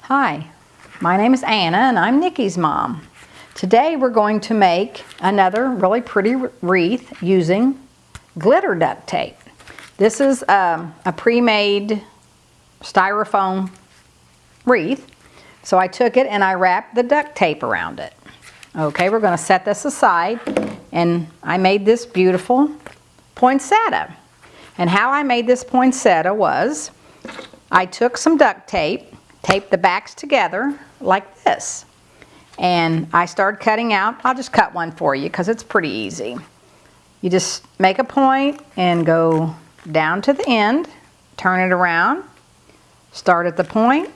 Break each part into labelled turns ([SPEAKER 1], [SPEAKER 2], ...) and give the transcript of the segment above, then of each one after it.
[SPEAKER 1] Hi, my name is Anna and I'm Nikki's mom. Today we're going to make another really pretty wreath using glitter duct tape. This is a pre-made styrofoam wreath. So I took it and I wrapped the duct tape around it. Okay, we're going to set this aside, and I made this beautiful poinsettia. And how I made this poinsettia was I took some duct tape, taped the backs together like this, and I started cutting out. I'll just cut one for you because it's pretty easy. You just make a point and go down to the end, turn it around, start at the point,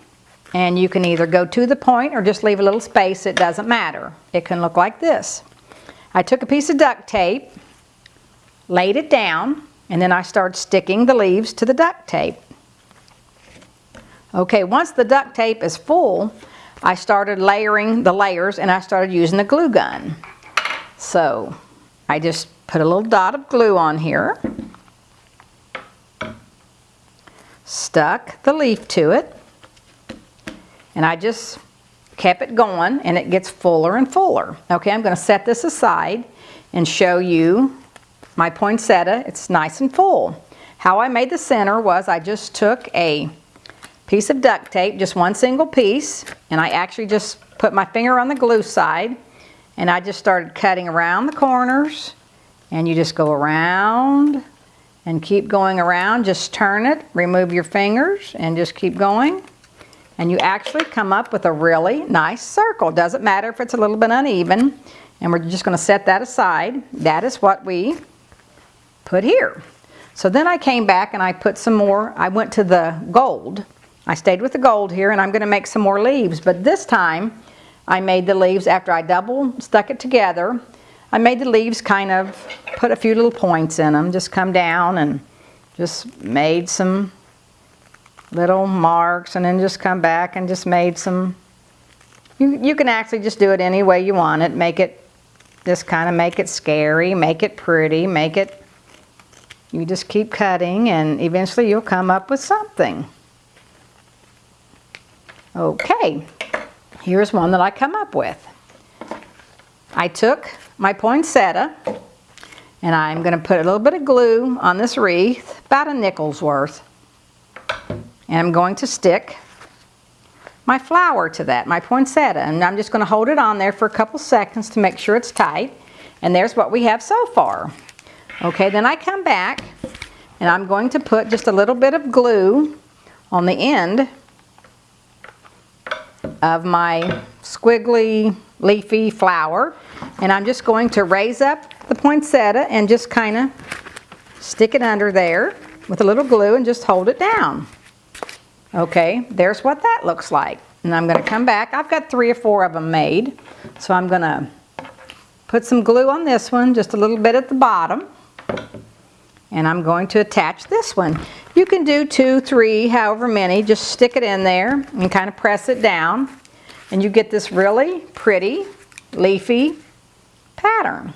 [SPEAKER 1] and you can either go to the point or just leave a little space. It doesn't matter. It can look like this. I took a piece of duct tape, laid it down, and then I started sticking the leaves to the duct tape. Okay, once the duct tape is full, I started layering the layers and I started using the glue gun. So I just put a little dot of glue on here, stuck the leaf to it, and I just kept it going, and it gets fuller and fuller. Okay, I'm going to set this aside and show you my poinsettia. It's nice and full. How I made the center was I just took a piece of duct tape, just one single piece, and I actually just put my finger on the glue side, and I just started cutting around the corners, and you just go around and keep going around. Just turn it, remove your fingers, and just keep going. And you actually come up with a really nice circle. Doesn't matter if it's a little bit uneven. And we're just going to set that aside. That is what we put here. So then I came back and I put some more. I went to the gold. I stayed with the gold here, and I'm going to make some more leaves. But this time I made the leaves after I double stuck it together. I made the leaves kind of put a few little points in them. Just come down and just made some little marks, and then just come back and just made some. You can actually just do it any way you want it. Make it, just kind of make it scary, make it pretty, make it, you just keep cutting and eventually you'll come up with something. Okay, here's one that I come up with. I took my poinsettia and I'm going to put a little bit of glue on this wreath, about a nickel's worth. And I'm going to stick my flower to that, my poinsettia, and I'm just going to hold it on there for a couple seconds to make sure it's tight. And there's what we have so far. Okay, then I come back and I'm going to put just a little bit of glue on the end of my squiggly leafy flower, and I'm just going to raise up the poinsettia and just kind of stick it under there with a little glue and just hold it down. Okay, there's what that looks like. And I'm going to come back. I've got 3 or 4 of them made. So I'm going to put some glue on this one, just a little bit at the bottom. And I'm going to attach this one. You can do 2, 3, however many. Just stick it in there and kind of press it down. And you get this really pretty leafy pattern.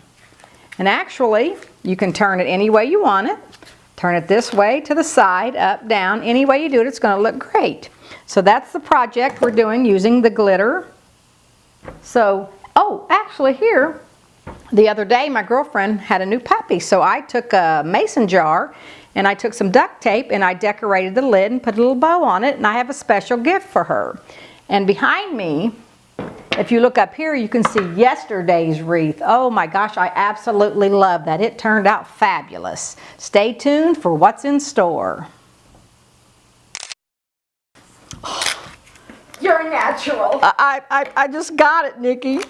[SPEAKER 1] And actually, you can turn it any way you want it. Turn it this way, to the side, up, down. Any way you do it, it's going to look great. So that's the project we're doing using the glitter. So, oh, actually here, the other day my girlfriend had a new puppy. So I took a mason jar and I took some duct tape and I decorated the lid and put a little bow on it, and I have a special gift for her. And behind me, if you look up here, you can see yesterday's wreath. Oh my gosh, I absolutely love that. It turned out fabulous. Stay tuned for what's in store.
[SPEAKER 2] You're natural.
[SPEAKER 1] I just got it, Nikki.